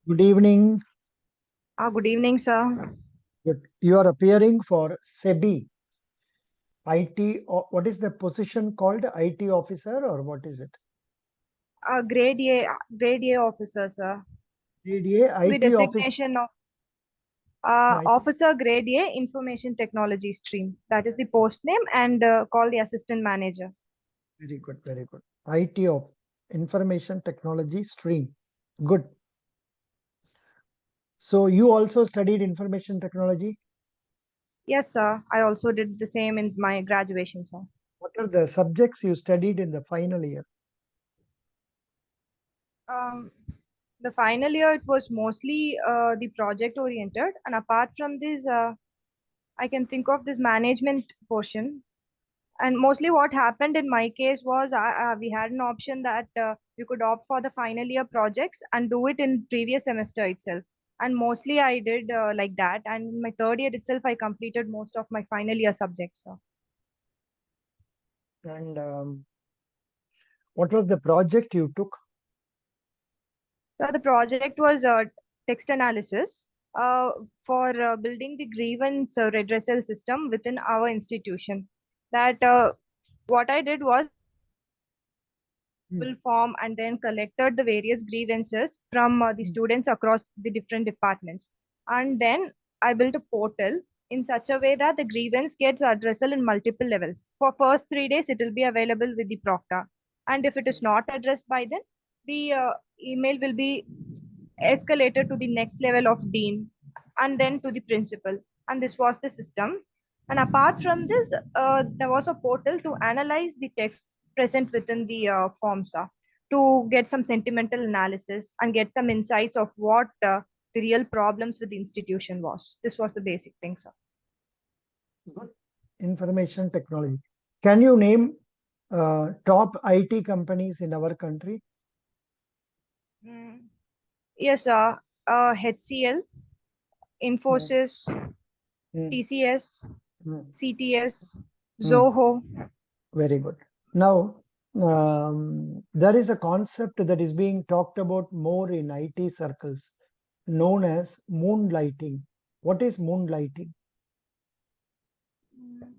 Good evening. Good evening, sir. You are appearing for Sebi, IT. What is the position called? IT officer or what is it? Grade A officer, sir. DDA, The IT office. designation of Yeah, officer grade A information technology stream. That is the post name and called the assistant manager. very good, very good. IT of information technology stream. Good. So you also studied information technology. Yes, sir. I also did the same in my graduation, sir. What are the subjects you studied in the final year? Um, the final year it was mostly the project oriented, and apart from this, I can think of this management portion. And mostly what happened in my case was we had an option that we could opt for the final year projects and do it in previous semester itself. And mostly I did like that. And in my third year itself, I completed most of my final year subjects. So, And what was the project you took? so the project was text analysis for building the grievance redressal system within our institution. That what I did was Hmm. form and then collected the various grievances from the Hmm. students across the different departments. And then I built a portal in such a way that the grievance gets addressable in multiple levels. For first 3 days, it will be available with the proctor. And if it is not addressed by then, the email will be escalated to the next level of dean and then to the principal. And this was the system. And apart from this, there was a portal to analyze the texts present within the forms to get some sentimental analysis and get some insights of what the real problems with the institution was. This was the basic thing, sir. Good. Information technology. Can you name top IT companies in our country? Mm. Yes, HCL, Hmm. Infosys, Hmm. TCS, Hmm. CTS, Hmm. Zoho. Very good. Now, there is a concept that is being talked about more in IT circles known as moonlighting. What is moonlighting? Mm.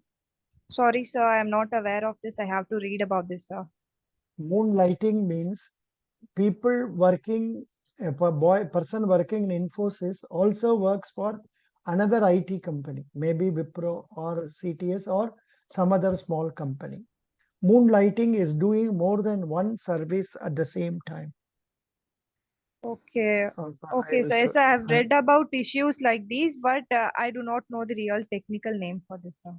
Sorry, sir, I am not aware of this. I have to read about this, sir. Moonlighting means people working, a person working in Infosys also works for another IT company, maybe Wipro or CTS or some other small company. Moonlighting is doing more than one service at the same time. Okay. I Okay, so wish yes, I have I, read about issues like these, but I do not know the real technical name for this, sir.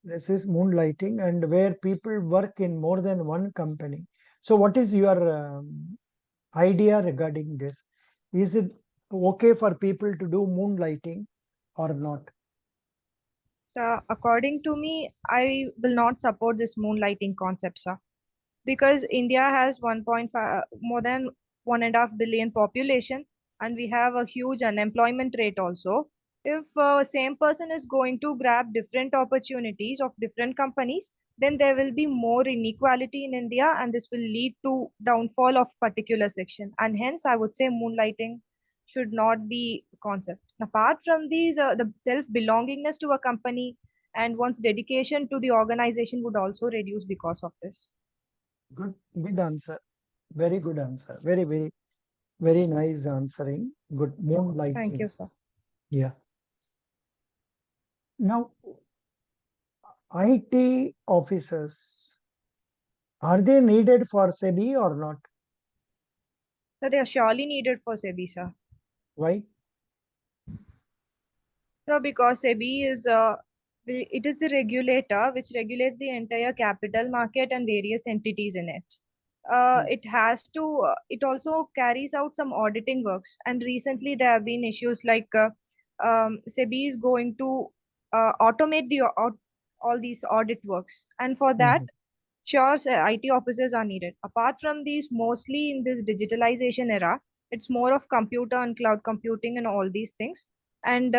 this is moonlighting and where people work in more than one company. So, what is your idea regarding this? Is it okay for people to do moonlighting or not? So, according to me, I will not support this moonlighting concept, sir, because India has 1.5, more than 1.5 billion population, and we have a huge unemployment rate also. If same person is going to grab different opportunities of different companies, then there will be more inequality in India, and this will lead to downfall of particular section. And hence, I would say moonlighting should not be a concept. Apart from these, the self belongingness to a company and one's dedication to the organization would also reduce because of this. Good answer. Very good answer. Very nice answering. Good Thank moonlighting. you, sir. Yeah. Now, IT officers, are they needed for SEBI or not? So they are surely needed for SEBI, sir. Why? So because SEBI is it is the regulator which regulates the entire capital market and various entities in it. Hmm. It has to. It also carries out some auditing works, and recently there have been issues like SEBI is going to automate all these audit works, and for that, Mhm. sure, IT officers are needed. Apart from these, mostly in this digitalization era, it's more of computer and cloud computing and all these things. And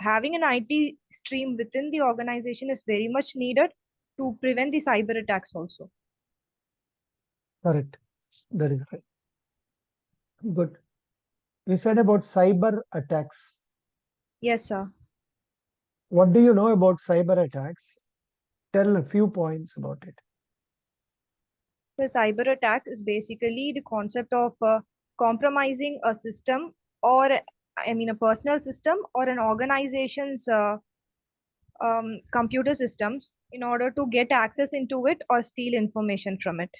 having an IT stream within the organization is very much needed to prevent the cyber attacks also. Correct. That is right. Good. You said about cyber attacks. Yes, sir. What do you know about cyber attacks? Tell a few points about it. The cyber attack is basically the concept of compromising a system, or I mean a personal system or an organization's computer systems, in order to get access into it or steal information from it.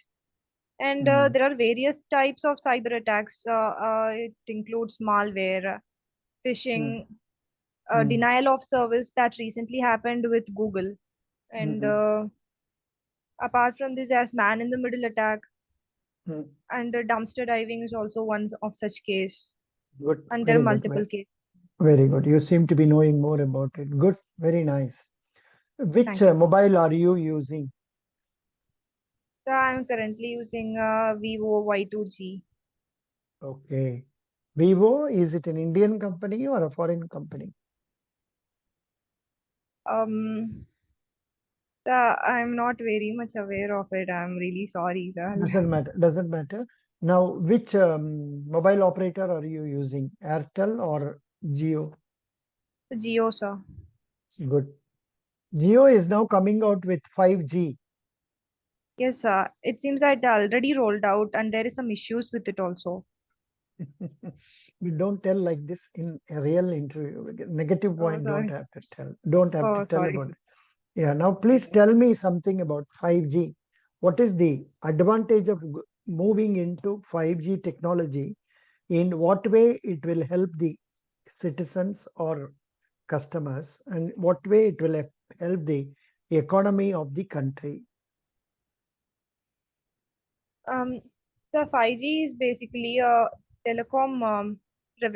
And Mm, there are various types of cyber attacks. It includes malware, mm, phishing, mm, denial of service that recently happened with Google. And mm, apart from this, there's man in the middle attack, mm. and dumpster diving is also one of such case. Good, And there are very good, multiple cases. very good. You seem to be knowing more about it. Good, very nice. Which Thank you, sir. mobile are you using? So I'm currently using Vivo Y2G. Okay. Vivo, is it an Indian company or a foreign company? Um, so I'm not very much aware of it. I'm really sorry, sir. Doesn't matter. Doesn't matter. Now, which mobile operator are you using? Airtel or Jio? Geo, sir. Good. Jio is now coming out with 5G. Yes, sir. It seems that they already rolled out, and there is some issues with it also. We don't tell like this in a real interview. Negative Oh, point don't sorry. have to tell. Don't have to Oh, tell sorry, about sir. it. Yeah. Now, Okay, please sir. tell me something about 5G. What is the advantage of moving into 5G technology? In what way it will help the citizens or customers, and what way it will help the economy of the country? Um, so 5G is basically a telecom rev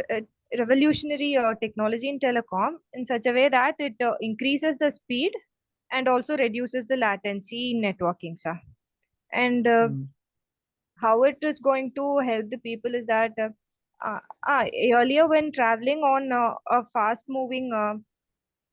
revolutionary technology in telecom, in such a way that it increases the speed and also reduces the latency in networking, sir. And Mm, how it is going to help the people is that uh, earlier when traveling on a fast moving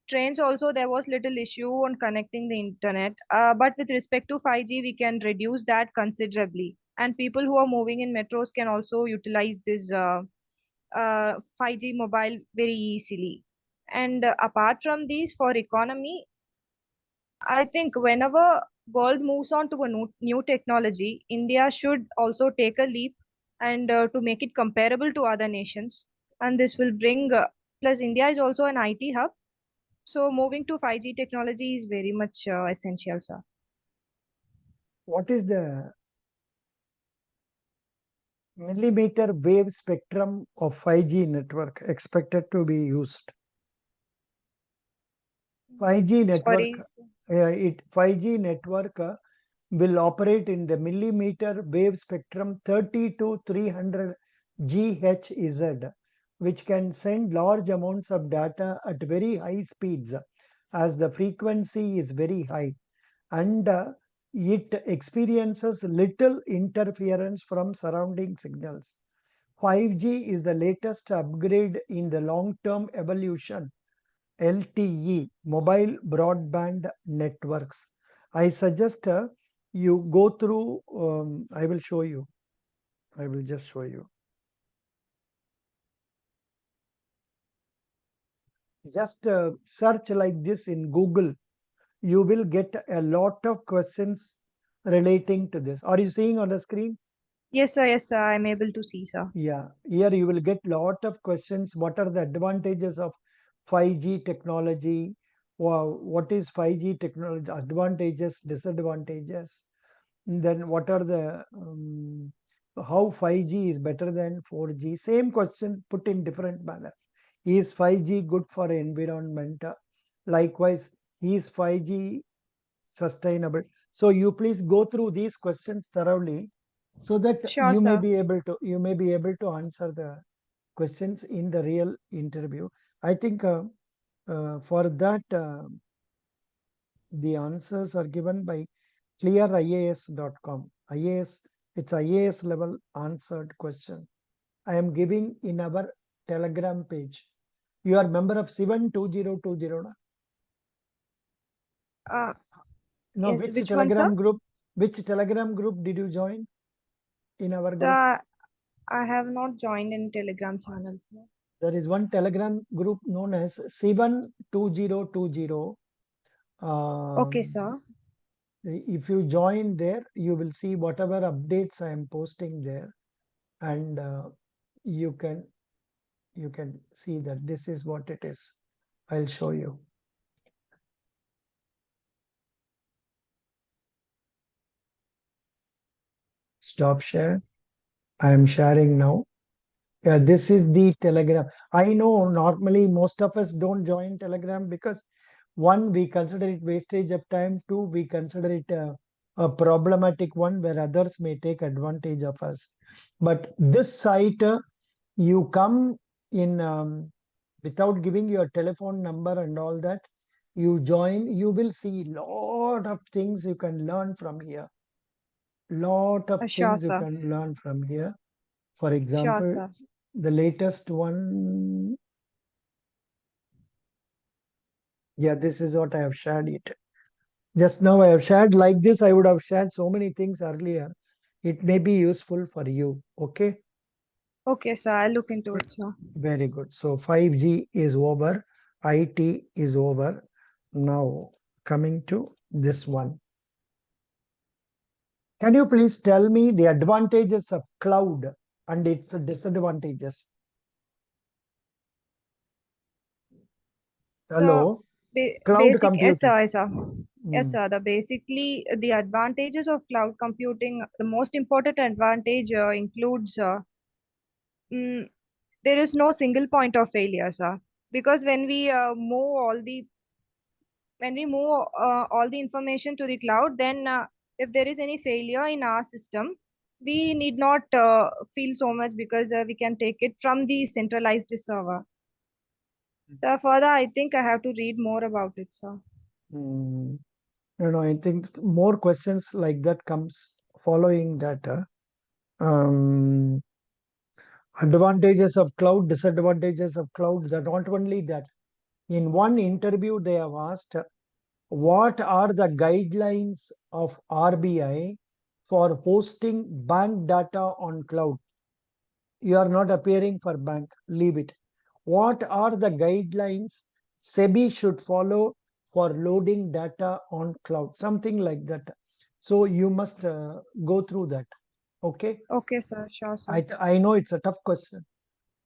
trains also, there was little issue on connecting the internet, but with respect to 5G we can reduce that considerably, and people who are moving in metros can also utilize this 5G mobile very easily. And apart from these, for economy, I think whenever world moves on to a new technology, India should also take a leap, and to make it comparable to other nations. And this will bring, plus India is also an IT hub. So moving to 5G technology is very much essential, sir. what is the millimeter wave spectrum of 5G network expected to be used? 5G network, Sorry. 5G network will operate in the millimeter wave spectrum 30 to 300 GHz, which can send large amounts of data at very high speeds as the frequency is very high, and it experiences little interference from surrounding signals. 5G is the latest upgrade in the long-term evolution LTE, mobile broadband networks. I suggest you go through, I will show you. I will just show you. Just search like this in Google. You will get a lot of questions relating to this. Are you seeing on the screen? Yes, sir. Yes, sir. I'm able to see, sir. Yeah, here you will get lot of questions. What are the advantages of 5G technology? What is 5G technology? Advantages, disadvantages. Then what are the how 5G is better than 4G? Same question put in different manner. Is 5G good for environment? Likewise, is 5G sustainable? So you please go through these questions thoroughly so that Sure, sir. you may be able to answer the questions in the real interview. I think for that the answers are given by clearias.com. IAS, it's IAS level answered question. I am giving in our Telegram page. You are member of 72020. Uh, Now, yes, which which one, sir? Telegram group? Which Telegram group did you join in our group? Sir, I have not joined in Telegram channels. There is one Telegram group known as 72020. Okay, sir. If you join there, you will see whatever updates I am posting there, and you can see that this is what it is. I'll show you. Stop share. I am sharing now. Yeah, this is the Telegram. I know normally most of us don't join Telegram because one, we consider it wastage of time. Two, we consider it a problematic one where others may take advantage of us. But this site, you come in without giving your telephone number and all that. You join, you will see lot of things you can learn from here. Lot of Sure, things you sir. can learn from here. For Sure, example, sir. the latest one, yeah, this is what I have shared it. Just now I have shared like this. I would have shared so many things earlier. It may be useful for you. Okay, Okay, sir. I'll look into it, sir. very good. So 5G is over. IT is over. Now coming to this one. Can you please tell me the advantages of cloud and its disadvantages? So, Hello, cloud basic, yes, computing. sir. Yes, sir. Yes, Hmm. sir. Basically the advantages of cloud computing. The most important advantage includes mm, there is no single point of failure, sir. Because when we move all the information to the cloud, then if there is any failure in our system, we need not feel so much because we can take it from the centralized server. So further, I think I have to read more about it, sir. Hmm. I think more questions like that comes following that. Um, Advantages of cloud, disadvantages of cloud. That not only that. In one interview, they have asked, what are the guidelines of RBI for hosting bank data on cloud? You are not appearing for bank. Leave it. What are the guidelines Sebi should follow for loading data on cloud? Something like that. So you must go through that. Okay. Okay, sir. Sure, sir. I know it's a tough question,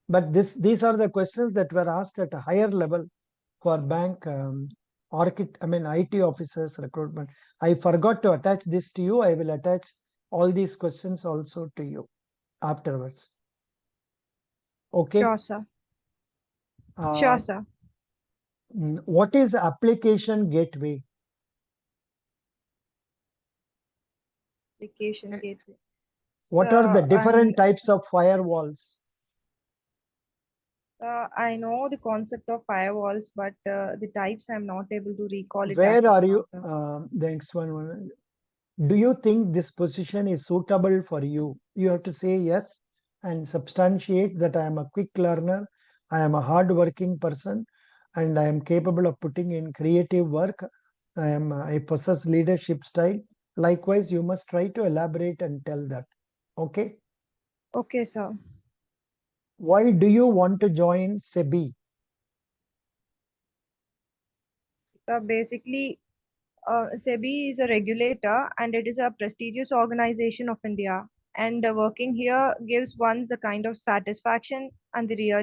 but these are the questions that were asked at a higher level for bank IT officers recruitment. I forgot to attach this to you. I will attach all these questions also to you afterwards. Sure, Okay. sir. Sure, Uh, sir. what is application gateway? Application Eh, gateway. What are the So different types of firewalls? I know the concept of firewalls, but the types I'm not able to recall it as Where of are now, you? sir. The next one. Do you think this position is suitable for you? You have to say yes and substantiate that I am a quick learner, I am a hard-working person, and I am capable of putting in creative work. I possess leadership style. Likewise, you must try to elaborate and tell that. Okay. Okay, sir. Why do you want to join Sebi? Basically, SEBI is a regulator and it is a prestigious organization of India. And working here gives one the kind of satisfaction and the a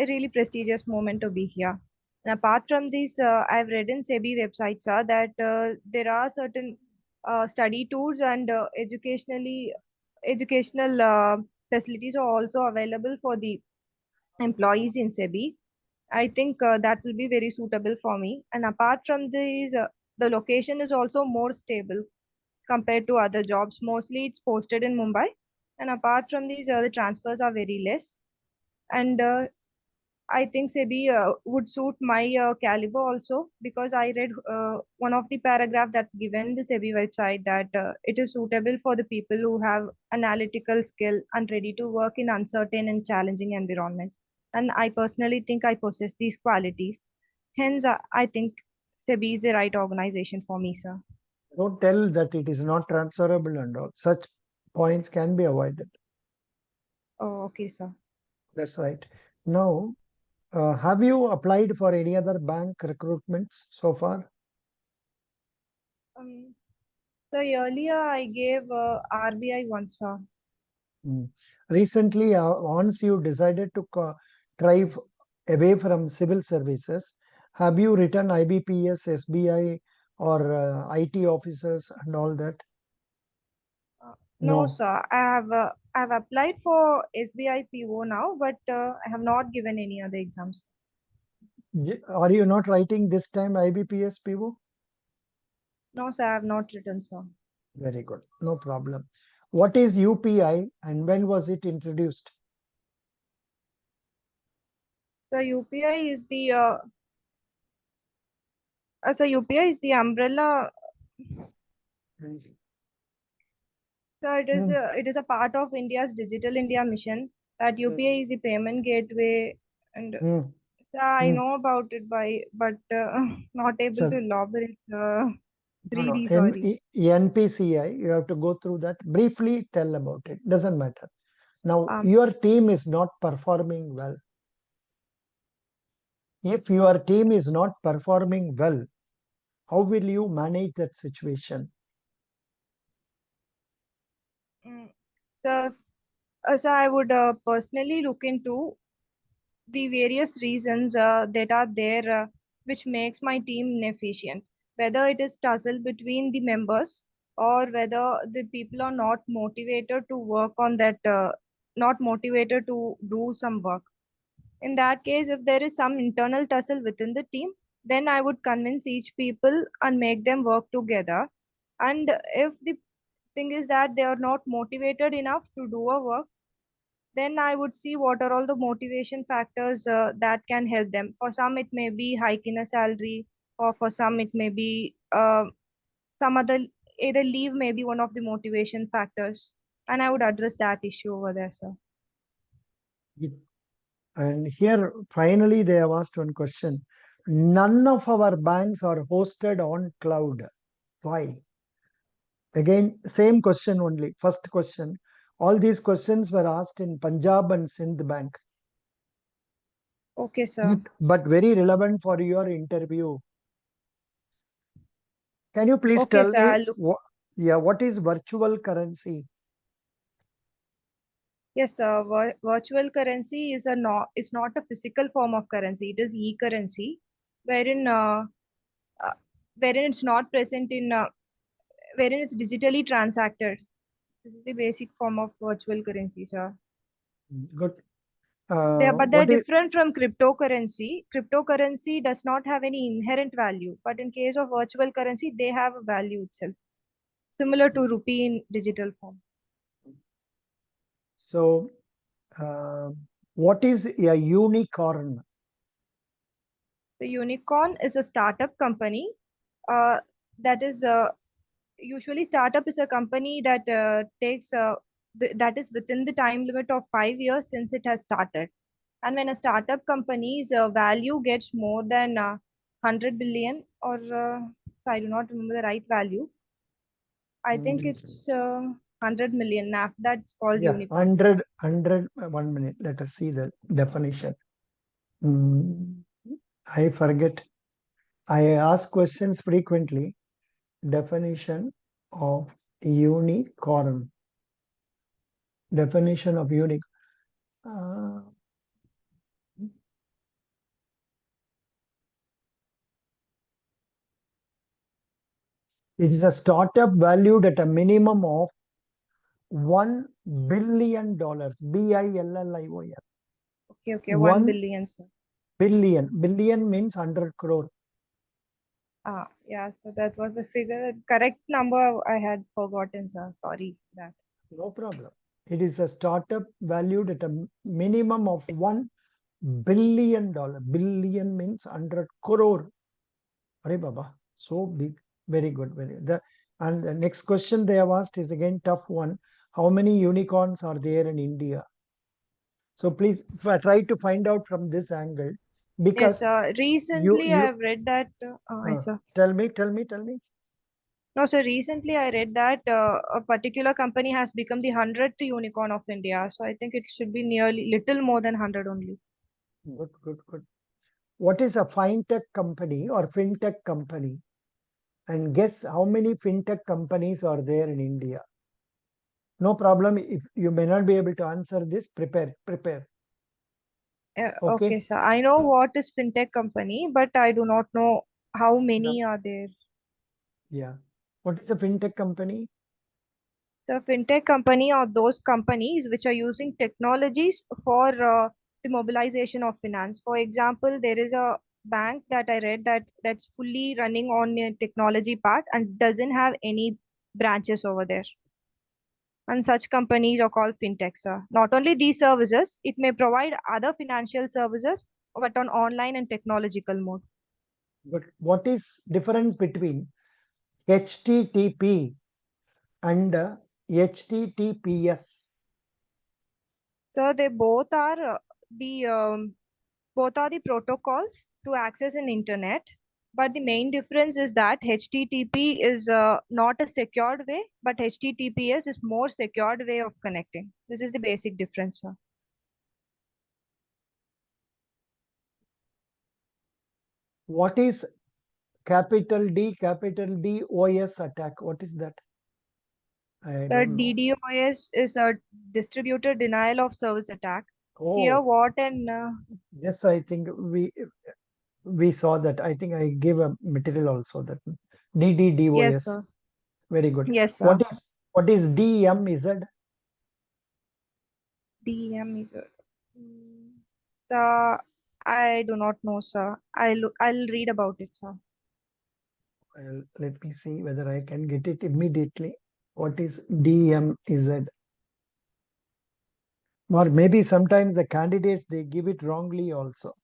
really prestigious moment to be here. And apart from this, I've read in SEBI websites that there are certain study tours and educational facilities are also available for the employees in SEBI. I think that will be very suitable for me. And apart from this, the location is also more stable compared to other jobs. Mostly it's posted in Mumbai. And apart from these, the transfers are very less. And I think SEBI would suit my caliber also because I read one of the paragraph that's given in the SEBI website that it is suitable for the people who have analytical skill and ready to work in uncertain and challenging environment. And I personally think I possess these qualities. Hence, I think SEBI is the right organization for me, sir. Don't tell that it is not transferable and all. Such points can be avoided. Oh, okay, sir. That's right. Now, have you applied for any other bank recruitments so far? So earlier I gave RBI once, sir. Recently, once you decided to drive away from civil services, have you written IBPS, SBI, or IT officers and all that? No, No. sir. I have applied for SBI PO now, but I have not given any other exams. Are you not writing this time IBPS PO? No, sir. I have not written, sir. Very good. No problem. What is UPI and when was it introduced? So UPI is the UPI is the umbrella. So it is a part of India's Digital India mission. That UPI is the payment gateway, and I Mm. know about it but not able So, to log it. It's no, no. 3D. Sorry. NPCI, you have to go through that. Briefly tell about it. Doesn't matter. Now, Um. your team is not performing well. If your team is not performing well, how will you manage that situation? mm, So, so I would personally look into the various reasons that are there which makes my team inefficient, whether it is tussle between the members or whether the people are not motivated to work on that, not motivated to do some work. In that case, if there is some internal tussle within the team, then I would convince each people and make them work together. And if the thing is that they are not motivated enough to do a work, then I would see what are all the motivation factors that can help them. For some, it may be hike in a salary, or for some, it may be some other, either leave may be one of the motivation factors. And I would address that issue over there, sir. And here, finally, they have asked one question. None of our banks are hosted on cloud. Why? Again, same question only. First question. All these questions were asked in Punjab and Sindh Bank. Okay, sir. But very relevant for your interview. Can you please Okay, tell sir. me, I'll look. what is virtual currency? Yes, sir. Virtual currency is it's not a physical form of currency. It is e-currency, wherein uh, wherein it's not present in wherein it's digitally transacted. This is the basic form of virtual currency, sir. Good. But they're What is different from cryptocurrency. Cryptocurrency does not have any inherent value, but in case of virtual currency, they have a value itself, similar to rupee in digital form. so? Uh, what is a unicorn? The unicorn is a startup company that is usually startup is a company that takes that is within the time limit of 5 years since it has started. And when a startup company's value gets more than 100 billion, or so I do not remember the right value. I think it's 100 million. That's called Yeah, unicorn, sir. 100. 1 minute. Let us see the definition. Mm, I forget. I ask questions frequently. Definition of unicorn. Definition of unique. Uh, it is a startup valued at a minimum of $1 billion. BILLION. Okay, okay, 1 One billion, sir. billion. Billion means 100 crore. Yeah, so that was the figure. Correct number I had forgotten, sir. Sorry for that. No problem. It is a startup valued at a minimum of $1 billion. Billion means 100 crore. Are Baba, so big. Very good. And the next question they have asked is again tough one. How many unicorns are there in India? So please try to find out from this angle, Yes, because sir. you Recently I you have read that. Yes, sir. tell me. No, so recently I read that a particular company has become the 100th unicorn of India. So I think it should be nearly little more than 100 only. Good, good, good. What is a fintech company or fintech company? And guess how many fintech companies are there in India? No problem. If you may not be able to answer this, prepare. Okay, Okay. sir. I know what is fintech company, but I do not know how No. many are there. Yeah. What is a fintech company? So fintech company are those companies which are using technologies for the mobilization of finance. For example, there is a bank that I read that's fully running on a technology part and doesn't have any branches over there. And such companies are called fintechs. Not only these services, it may provide other financial services, but on online and technological mode. But what is difference between HTTP and HTTPS? So they the both are the protocols to access an internet, but the main difference is that HTTP is not a secured way, but HTTPS is more secured way of connecting. This is the basic difference, sir. What is capital D OS attack? What is that? I So don't know. DDoS is a distributed denial of service attack. Here, Oh, what and yes, I think we saw that. I think I gave a material also that yes, DDoS. sir. Very good. Yes, sir. What is DMZ? DM is a. So I do not know, sir. I'll read about it, sir. Let me see whether I can get it immediately. What is DMZ? Or maybe sometimes the candidates they give it wrongly also.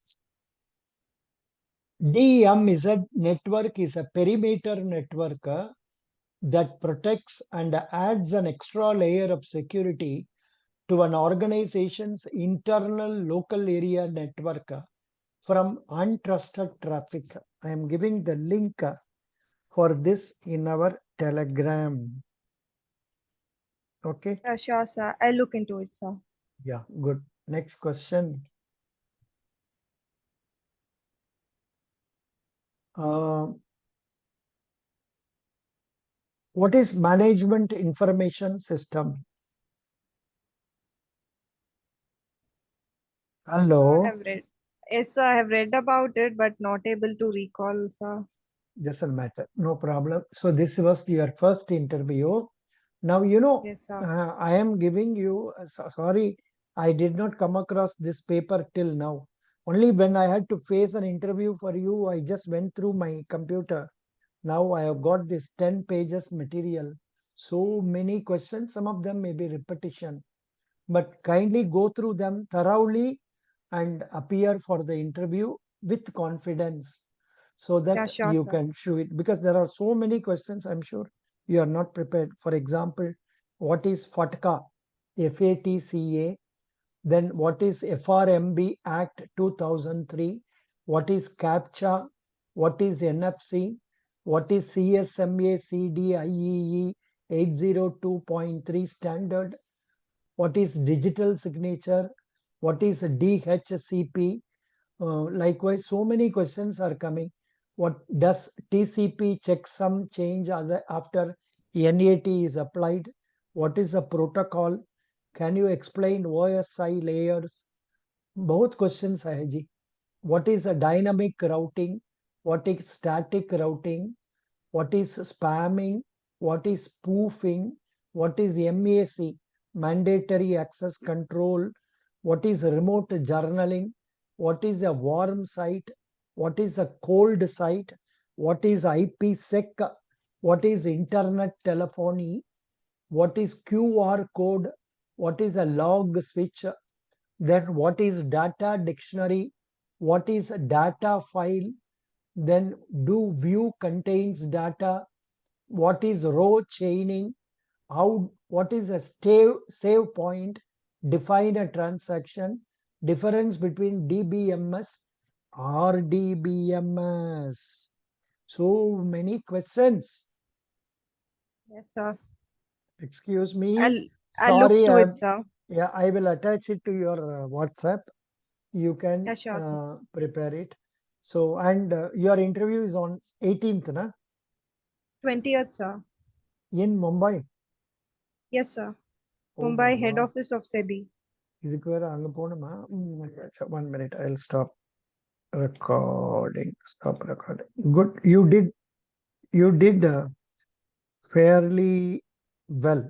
DMZ network is a perimeter network that protects and adds an extra layer of security to an organization's internal local area network from untrusted traffic. I am giving the link for this in our Telegram. Okay. Sure, sir. I'll look into it, sir. Yeah, good. Next question. Uh, what is management information system? I Hello. have read. Yes, sir, I have read about it, but not able to recall, sir. Doesn't matter. No problem. So this was your first interview. Now, Yes, sir. I am giving you, sorry, I did not come across this paper till now. Only when I had to face an interview for you, I just went through my computer. Now I have got this 10 pages material. So many questions, some of them may be repetition, but kindly go through them thoroughly and appear for the interview with confidence so Yeah, that sure, you sir. can show it, because there are so many questions I'm sure you are not prepared. For example, what is FATCA? FATCA. Then what is FRMB Act 2003? What is CAPTCHA? What is NFC? What is CSMA CDIEE 802.3 standard? What is digital signature? What is DHCP? Likewise, so many questions are coming. What does TCP checksum change after NAT is applied? What is a protocol? Can you explain OSI layers? Both questions, Sahaji. What is a dynamic routing? What is static routing? What is spamming? What is spoofing? What is MAC, mandatory access control? What is remote journaling? What is a warm site? What is a cold site? What is IPsec? What is internet telephony? What is QR code? What is a log switch? Then what is data dictionary? What is a data file? Then do view contains data? What is row chaining? What is a save point? Define a transaction. Difference between DBMS, RDBMS. So many questions. Yes, sir. Excuse me. I'll look Sorry, to it, sir. yeah, I will attach it to your WhatsApp. You can Yeah, sure, sir. prepare it. So, and your interview is on 18th, na? 20th, sir. In Mumbai. Yes, sir. Oh, Mumbai, head mama. office of Sebi. இதுக்கு வேற அங்க போகணுமா? 1 minute, I'll stop recording. Stop recording. Good. You did fairly well.